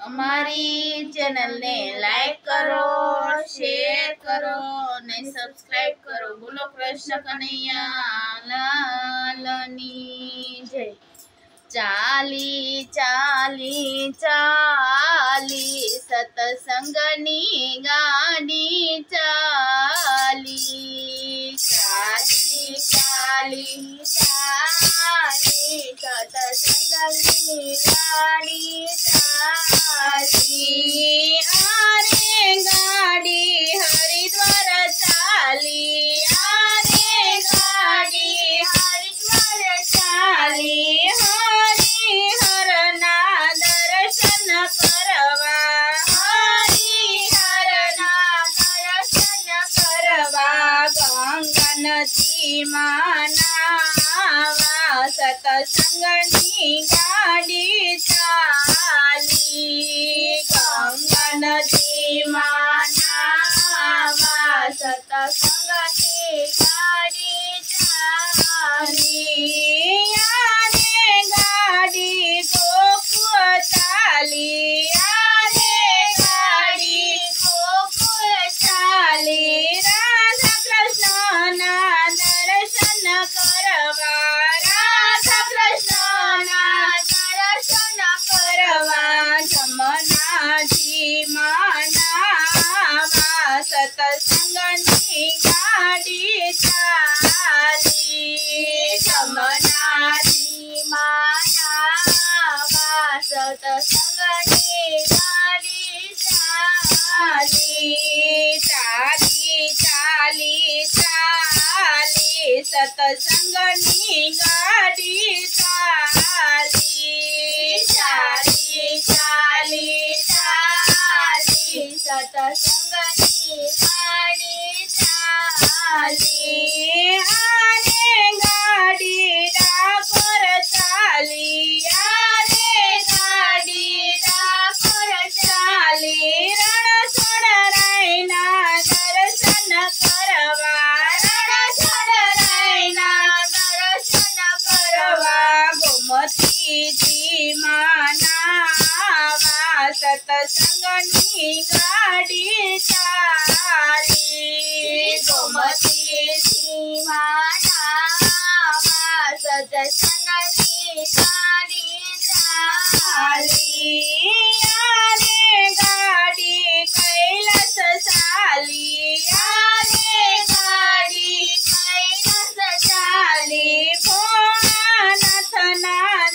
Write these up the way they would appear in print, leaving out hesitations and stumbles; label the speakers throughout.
Speaker 1: અમારી ચેનલને લાઈક કરો, શેર કરો અને સબસ્ક્રાઇબ કરો। બોલો કૃષ્ણ કનૈયા લાલની જય। ચાલી ચાલી ચાલી સતસંગની ગાડી ચાલી। ચાલી ચાલી ચાલી સતસંગની ગાડી ચાલી। આરે ગાડી હરિદ્વાર ચાલી, આરે ગાડી હરિદ્વાર ચાલી। હરિહરના દર્શન કરવા, હરિહરના દર્શન કરવા ગંગા નદીમાં નાવા સતસંગની ગાડી ચાલી। ગંગા નદીમાં નાવા સતસંગની ગાડી ચાલી। આરે ગાડી ગોકુળ ચાલી, આરે ગાડી ગોકુળ ચાલી। રાધા કૃષ્ણના દર્શન કરવા, રાધા કૃષ્ણના દર્શન કરવા જમનાજીમાં નાવા સતસંગની ગાડી ચાલી। જમનાજીમાં નાવા સતસંગની ગાડી ચાલી। ચાલી ચાલી ચાલી સતસંગની ગાડી ચાલી। ચાલી ચાલી ચાલી સતસંગની ગાડી ચાલી। આરે ગાડી ડાકોર ચાલી, આરે ગાડી ડાકોર ચાલી। રણછોડરાયના દર્શન કરવા, રણછોડરાયના દર્શન કરવા ગોમતીજીમાં નાવા સતસંગની ગાડી ચાલી। ગોમતીજીમાં નાવા સતસંગની ગાડી ચાલી। આરે ગાડી કૈલાસ ચાલી, આરે ગાડી કૈલાસ ચાલી। ભોળાનાથના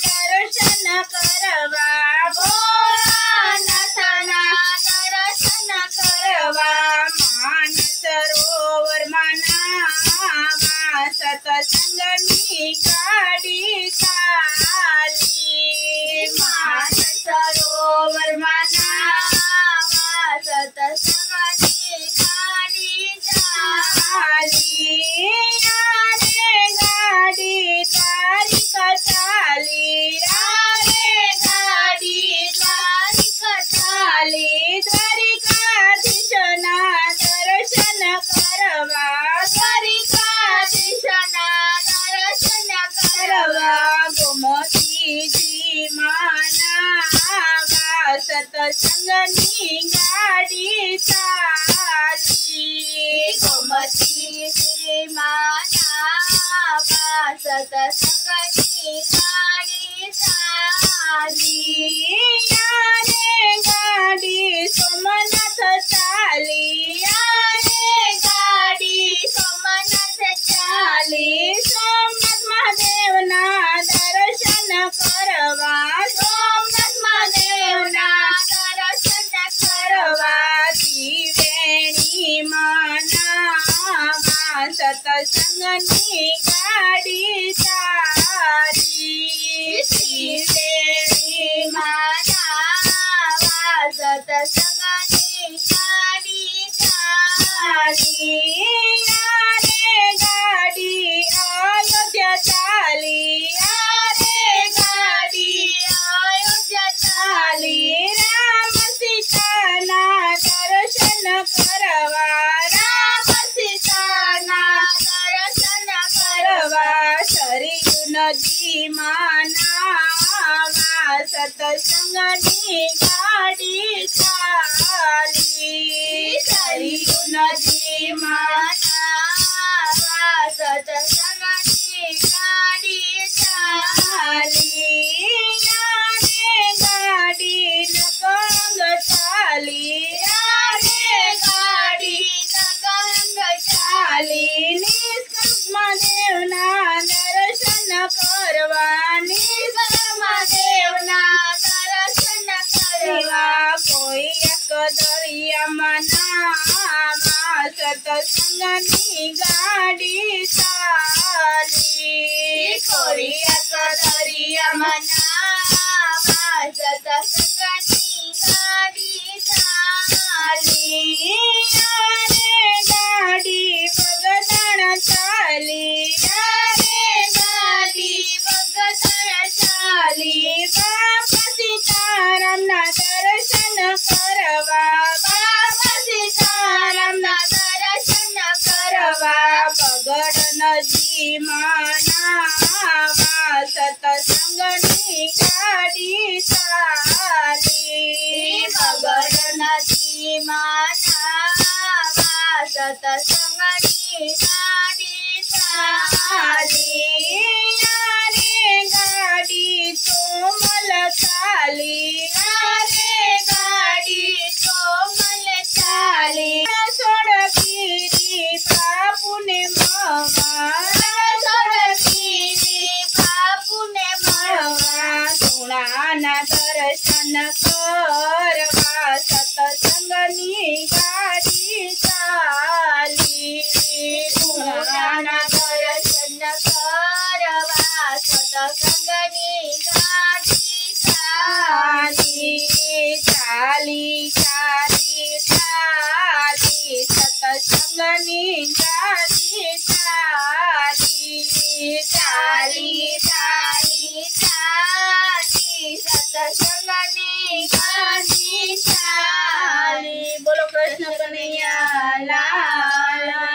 Speaker 1: દર્શન કરવા, ભોળાનાથના દર્શન કરવા માનસરોવરમાં નાવા સતસંગની ગાડી ચાલી। માનસરોવરમાં નાવા સતસંગની ગાડી ચાલી। આરે ગાડી દ્વારિકા ચાલી, આરે ગાડી દ્વારિકા ચાલી। દ્વારિકાધીશના દર્શન કરવા, દ્વારિકાધીશના દર્શન કરવા ગોમતીજીમાં નાવા સતસંગની ગાડી ચાલી। ગોમતીજીમાં નાવા સતસંગની ગાડી ચાલી। આરે ગાડી સોમનાથ ચાલી, આરે ગાડી સોમનાથ ચાલી। સોમનાથ મહાદેવના દર્શન કરવા, સોમનાથ મહાદેવના દર્શન કરવા ત્રિવેણીમાં નાવા સતસંગની ગાડી ચાલી। ત્રિવેણીમાં નાવા સતસંગની ગાડી ચાલી। આરે ગાડી અયોધ્યા ચાલી, આરે ગાડી અયોધ્યા ચાલી। રામ સીતાના દર્શન કરવા, રામ સીતાના દર્શન કરવા સરયુ નદીમાં નાવા સતસંગની ગાડી દરિયામાં નાવા સત્સંગની ગાડી ચાલી ખોડિયાર દરિયામાં નાવા સત્સંગની ગાડી ચાલી રે ગાડી બગદાણ ચાલી રે ગાડી બગદાણ ચાલી બાપા સીતારામના દર્શન કરવા બાપા સીતારામના દર્શન કરવા બગડ નદીમાં નાવા સત્સંગની ગાડી ચાલી બગડ નદીમાં નાવા સત્સંગની ગાડી ચાલી રે ગાડી ચોમલ ચાલી રે ગાડી ચોમલ ચાલી સોડગીરી બાપુને મળવા સોડગીરી બાપુને મળવા ધૂળાના દર્શન કરવા સત્સંગની ગાડી ચાલી ધૂળાના દર્શન કરવા સત્સંગની ગાડી ચાલી ચાલી ચાલી ચાલી સત્સંગની ગાડી ચાલી ચાલી ચાલી ચાલી સત્સંગની ગાડી ચાલી. બોલો કૃષ્ણ કનૈયા લાલ.